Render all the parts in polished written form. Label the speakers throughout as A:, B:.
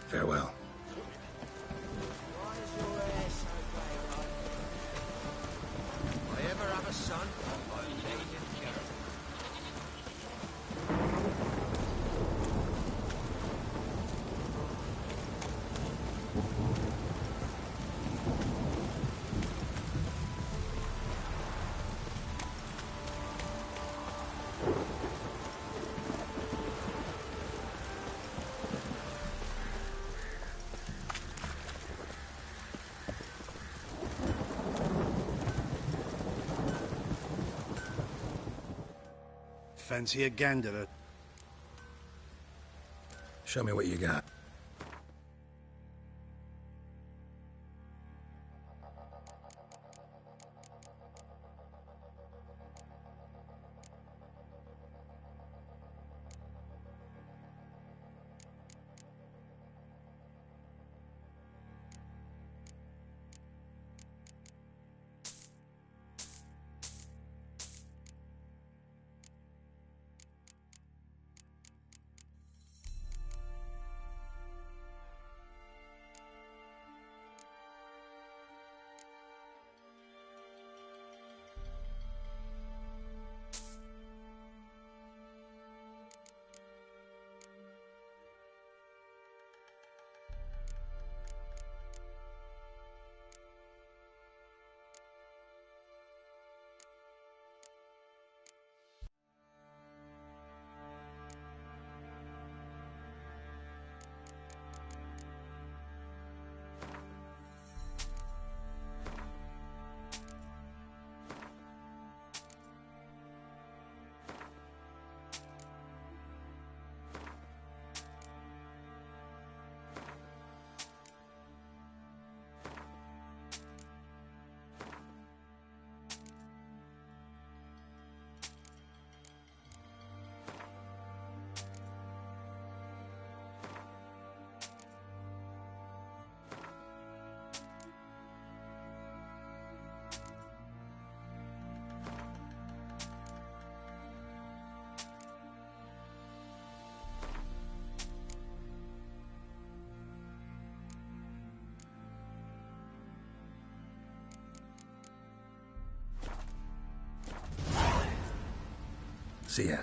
A: Farewell.
B: Why is your hair so grey, Rod? If I ever have a son, I'll name him Gareth.
C: Fancy a gander?
A: Show me what you got. See ya.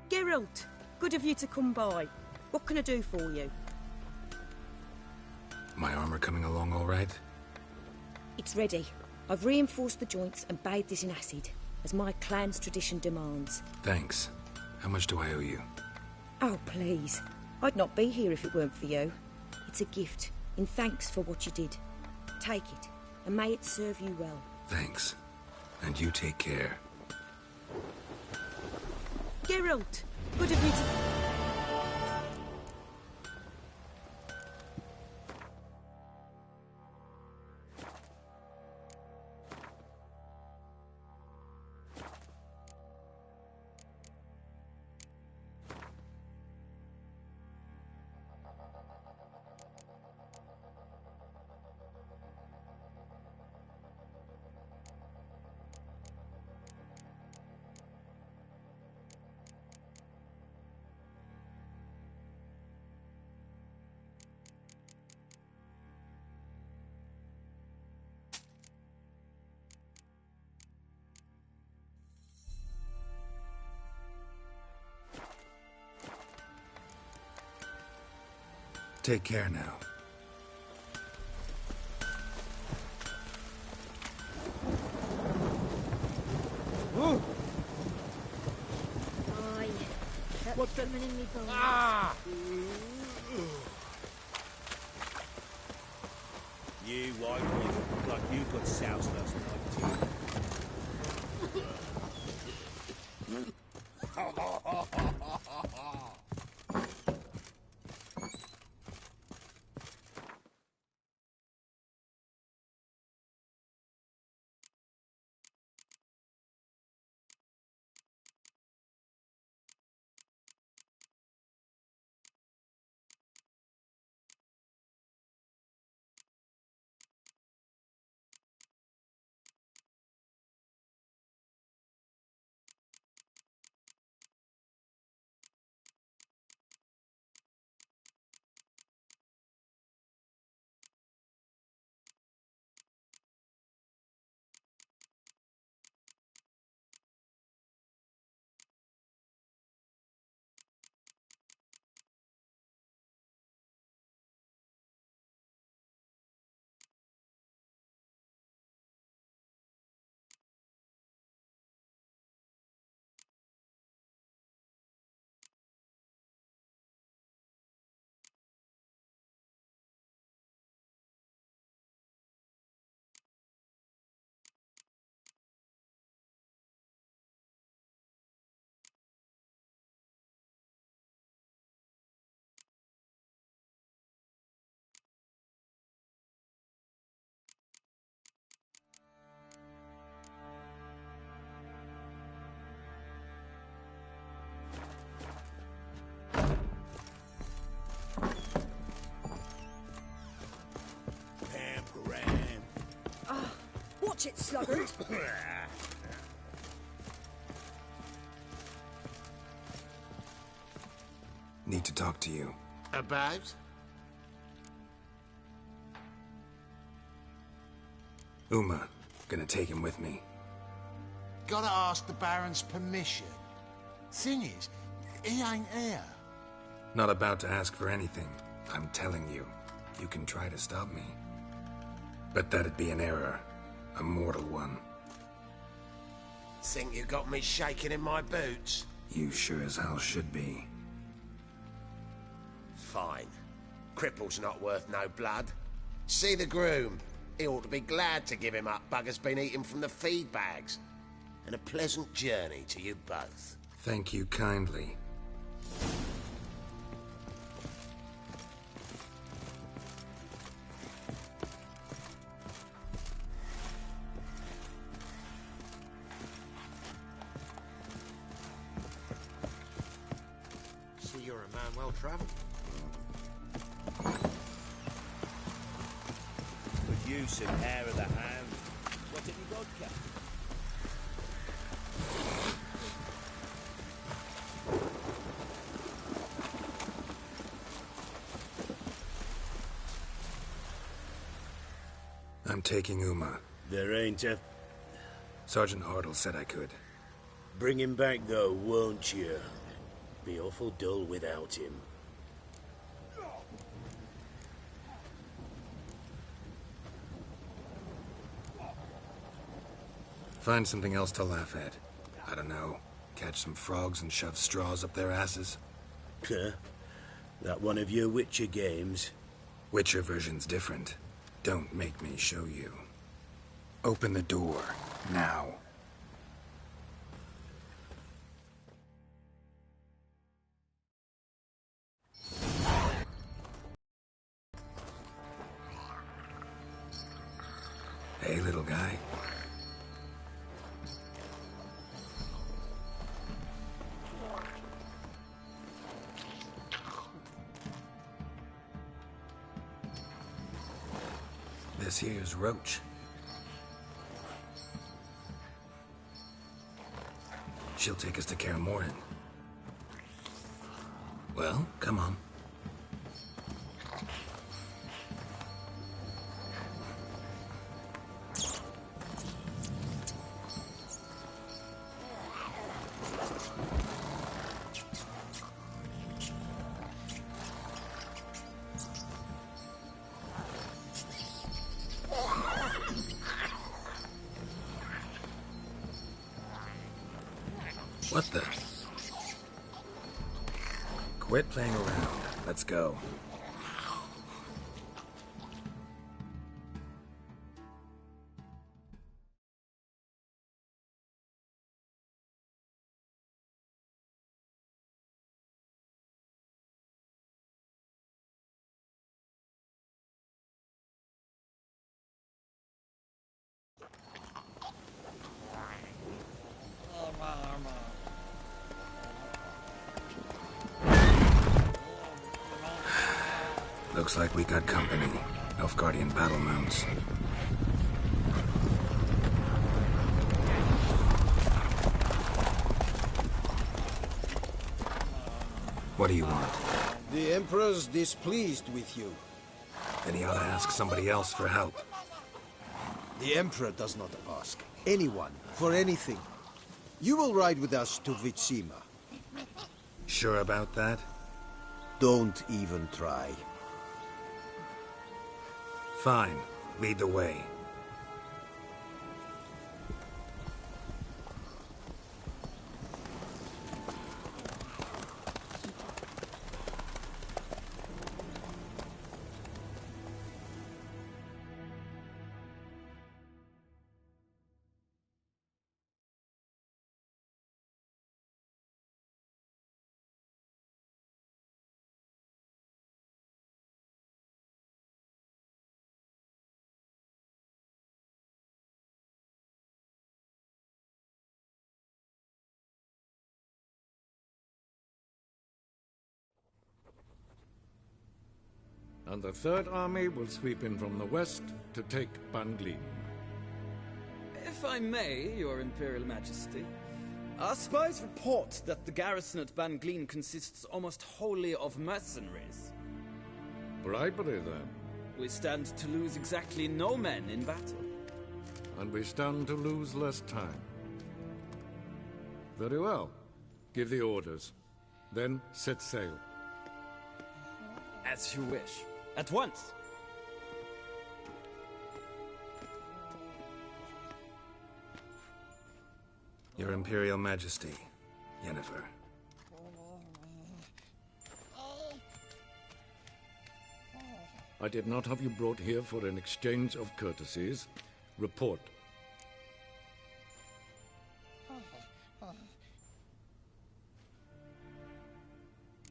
D: Geralt, good of you to come by. What can I do for you?
A: My armor coming along all right?
D: It's ready. I've reinforced the joints and bathed it in acid, as my clan's tradition demands.
A: Thanks. How much do I owe you?
D: Oh, please. I'd not be here if it weren't for you. It's a gift, in thanks for what you did. Take it, and may it serve you well.
A: Thanks. And you take care.
D: Geralt, good of you to...
A: Take care now.
E: Aye, that's coming in me bones.
B: Ah! You white one, look like you got soused last night too.
E: Watch it, sluggard.
A: Need to talk to you.
F: About?
A: Uma. Gonna take him with me.
F: Gotta ask the Baron's permission. Thing is, he ain't here.
A: Not about to ask for anything. I'm telling you. You can try to stop me. But that'd be an error. A mortal one.
B: Think you got me shaking in my boots?
A: You sure as hell should be.
B: Fine. Cripple's not worth no blood. See the groom. He ought to be glad to give him up. Bugger's been eating from the feed bags. And a pleasant journey to you both.
A: Thank you kindly.
B: See, you're a man well travelled.
G: Could use some hair of the hand. What have you vodka?
A: I'm taking Uma.
G: There ain't a...
A: Sergeant Hartle said I could.
G: Bring him back, though, won't you? Be awful dull without him.
A: Find something else to laugh at. I don't know. Catch some frogs and shove straws up their asses.
G: Huh? That one of your Witcher games?
A: Witcher version's different. Don't make me show you. Open the door, now. Hey, little guy. This here's Roach. She'll take us to Kaer Morhen. Well, come on. What the? Quit playing around. Let's go. Looks like we got company. Nilfgaardian battle mounts. What do you want?
H: The Emperor's displeased with you.
A: Then he ought to ask somebody else for help.
H: The Emperor does not ask anyone for anything. You will ride with us to Vitsima.
A: Sure about that?
H: Don't even try.
A: Fine. Lead the way.
I: And the Third Army will sweep in from the west to take Banglim. If I may, Your Imperial Majesty, our spies report that the garrison at Van Gleen consists almost wholly of mercenaries.
J: Bribery, then?
I: We stand to lose exactly no men in battle.
J: And we stand to lose less time. Very well. Give the orders. Then set sail.
I: As you wish. At once.
A: Your Imperial Majesty, Yennefer.
J: I did not have you brought here for an exchange of courtesies. Report.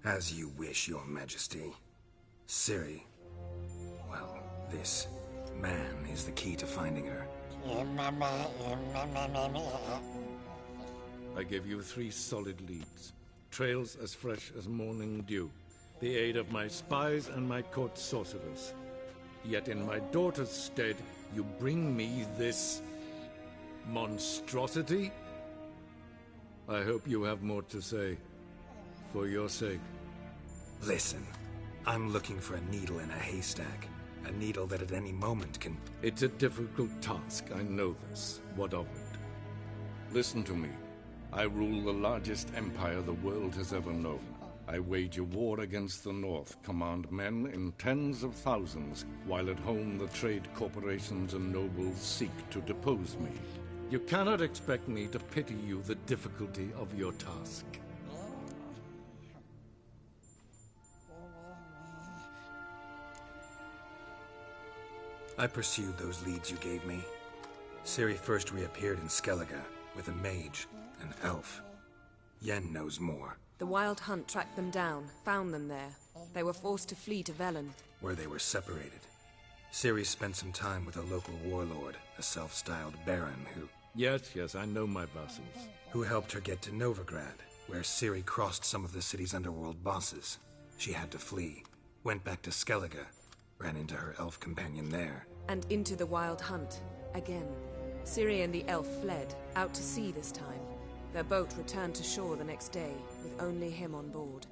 A: As you wish, Your Majesty. Ciri. Well, this man is the key to finding her.
J: I gave you 3 solid leads. Trails as fresh as morning dew. The aid of my spies and my court sorcerers. Yet in my daughter's stead, you bring me this monstrosity? I hope you have more to say. For your sake.
A: Listen, I'm looking for a needle in a haystack. A needle that at any moment can...
J: It's a difficult task, I know this. What of it? Listen to me. I rule the largest empire the world has ever known. I wage a war against the North, command men in tens of thousands, while at home the trade corporations and nobles seek to depose me. You cannot expect me to pity you the difficulty of your task.
A: I pursued those leads you gave me. Ciri first reappeared in Skellige with a mage, an elf. Yen knows more.
K: The Wild Hunt tracked them down, found them there. They were forced to flee to Velen,
A: where they were separated. Ciri spent some time with a local warlord, a self-styled baron who...
J: Yes, I know my vassals.
A: Who helped her get to Novigrad, where Ciri crossed some of the city's underworld bosses. She had to flee, went back to Skellige, ran into her elf companion there.
K: And into the Wild Hunt, again. Ciri and the elf fled, out to sea this time. Their boat returned to shore the next day, with only him on board.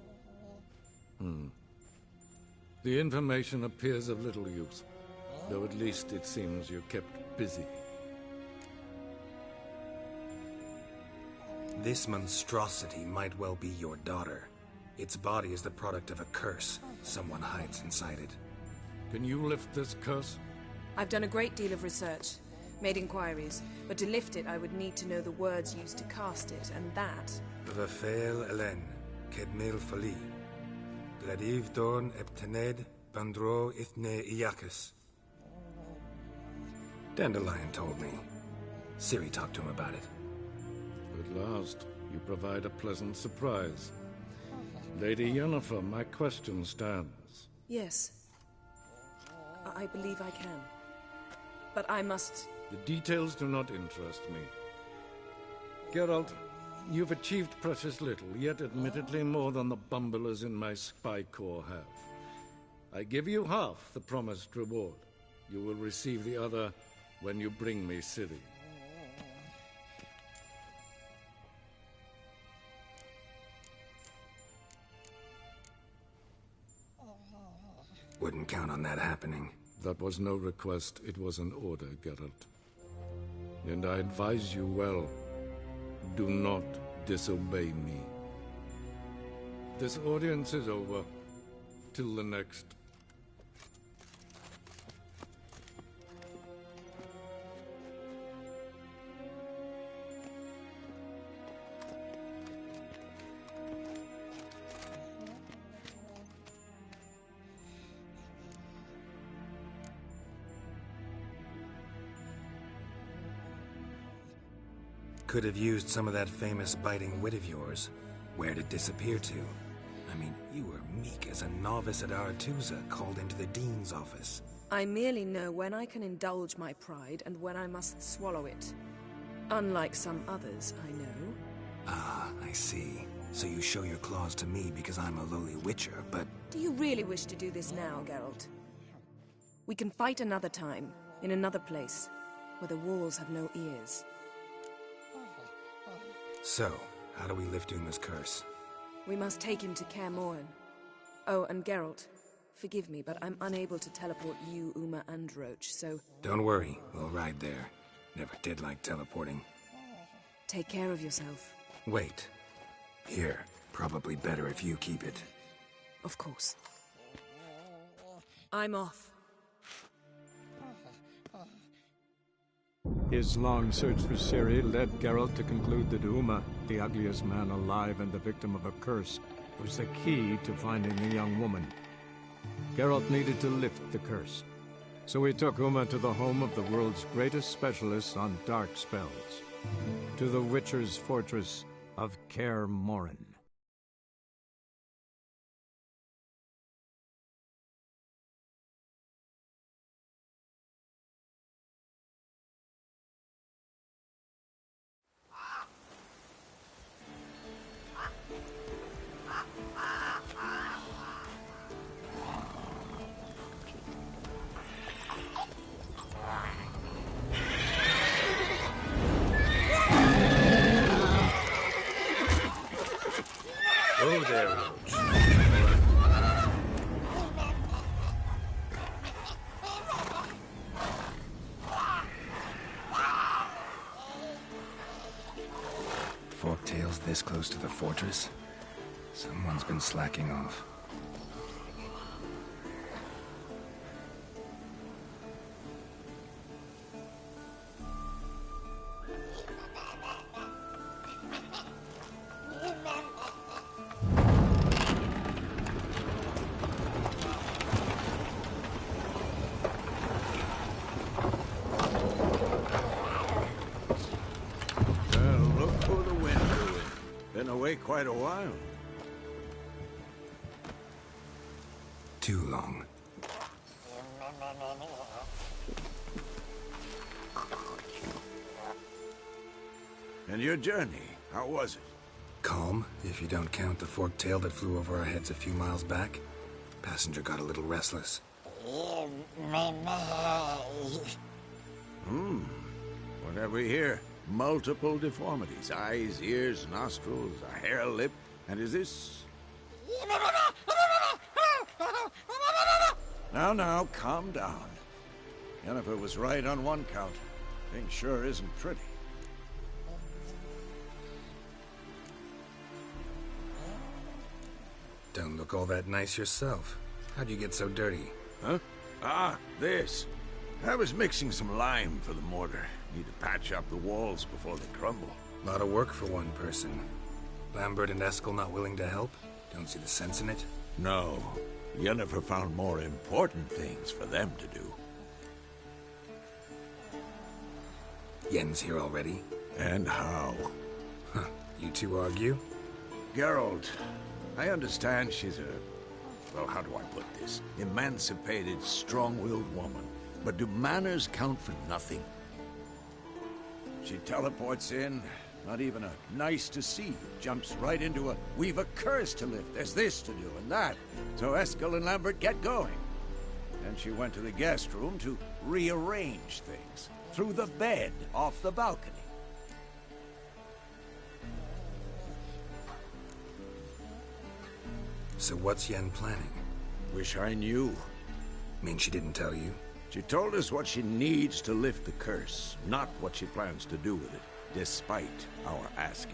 J: The information appears of little use, though at least it seems you're kept busy.
A: This monstrosity might well be your daughter. Its body is the product of a curse. Someone hides inside it.
J: Can you lift this curse?
K: I've done a great deal of research, made inquiries, but to lift it I would need to know the words used to cast it, and that...
A: Vafeil Elen, Kedmil Fali, Gladiv Dorn Eptened, Bandro Ithne Iakis. Dandelion told me. Ciri talked to him about it.
J: At last, you provide a pleasant surprise. Lady Yennefer, my question stands.
K: Yes. I believe I can. But I must...
J: The details do not interest me. Geralt, you've achieved precious little, yet admittedly more than the bumblers in my spy corps have. I give you half the promised reward. You will receive the other when you bring me Ciri.
A: Wouldn't count on that happening.
J: That was no request, it was an order, Geralt. And I advise you well, do not disobey me. This audience is over. Till the next.
A: Could have used some of that famous biting wit of yours. Where'd it disappear to? I mean, you were meek as a novice at Aretuza called into the Dean's office.
K: I merely know when I can indulge my pride and when I must swallow it. Unlike some others, I know.
A: Ah, I see. So you show your claws to me because I'm a lowly witcher, but...
K: Do you really wish to do this now, Geralt? We can fight another time, in another place. where the walls have no ears.
A: So, how do we lift Uma's curse?
K: We must take him to Kaer Morhen. Oh, and Geralt, forgive me, but I'm unable to teleport you, Uma, and Roach, so...
A: Don't worry, we'll ride there. Never did like teleporting.
K: Take care of yourself.
A: Wait. Here. Probably better if you keep it.
K: Of course. I'm off.
L: His long search for Ciri led Geralt to conclude that Uma, the ugliest man alive and the victim of a curse, was the key to finding the young woman. Geralt needed to lift the curse, so he took Uma to the home of the world's greatest specialists on dark spells, to the Witcher's fortress of Kaer Morhen.
G: Oh there, Roach.
A: Forktail's this close to the fortress? Someone's been slacking off.
C: Quite a while.
A: Too long.
C: And your journey, how was it?
A: Calm, if you don't count the forktail that flew over our heads a few miles back. Passenger got a little restless.
C: What have we here? Multiple deformities. Eyes, ears, nostrils, a hair lip. And is this... Now, calm down. Yennefer was right on one count. Thing sure isn't pretty.
A: Don't look all that nice yourself. How'd you get so dirty?
C: Huh? Ah, this. I was mixing some lime for the mortar. Need to patch up the walls before they crumble.
A: A lot of work for one person. Lambert and Eskel not willing to help? Don't see the sense in it?
C: No. Yennefer found more important things for them to do.
A: Yen's here already?
C: And how?
A: Huh. You two argue?
C: Geralt, I understand she's a... well, how do I put this? Emancipated, strong-willed woman. But do manners count for nothing? She teleports in, not even a nice to see, jumps right into a we've a curse to lift, there's this to do and that. So Eskel and Lambert get going. Then she went to the guest room to rearrange things. Through the bed, off the balcony.
A: So what's Yen planning?
C: Wish I knew.
A: Mean she didn't tell you?
C: She told us what she needs to lift the curse, not what she plans to do with it, despite our asking.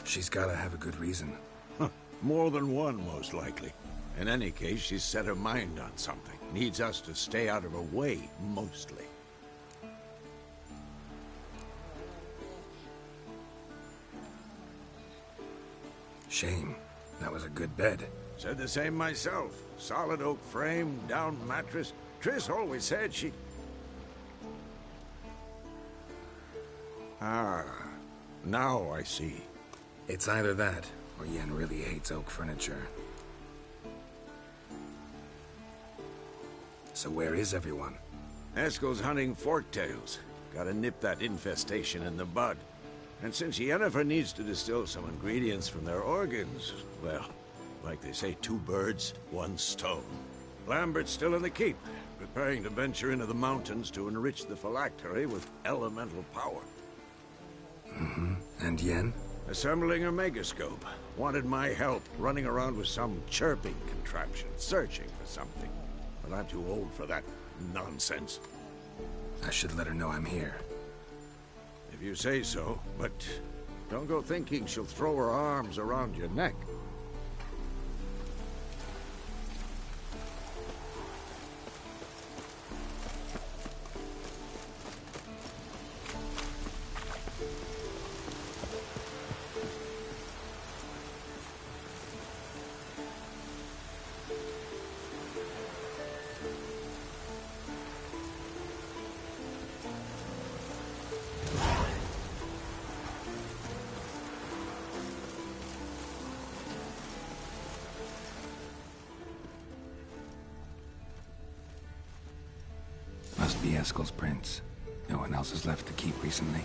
A: She's gotta have a good reason.
C: More than one, most likely. In any case, she's set her mind on something. Needs us to stay out of her way, mostly.
A: Shame. That was a good bed.
C: Said the same myself. Solid oak frame, down mattress. Triss always said she... Ah, now I see.
A: It's either that, or Yen really hates oak furniture. So where is everyone?
C: Eskel's hunting forktails. Gotta nip that infestation in the bud. And since Yennefer needs to distill some ingredients from their organs, well, Like they say, 2 birds, 1 stone. Lambert's still in the keep, preparing to venture into the mountains to enrich the phylactery with elemental power.
A: Mm-hmm. And Yen?
C: Assembling a megascope. Wanted my help running around with some chirping contraption, searching for something. But I'm too old for that nonsense.
A: I should let her know I'm here.
C: If you say so, but don't go thinking she'll throw her arms around your neck.
A: Must be Eskel's prints. No one else has left the keep recently.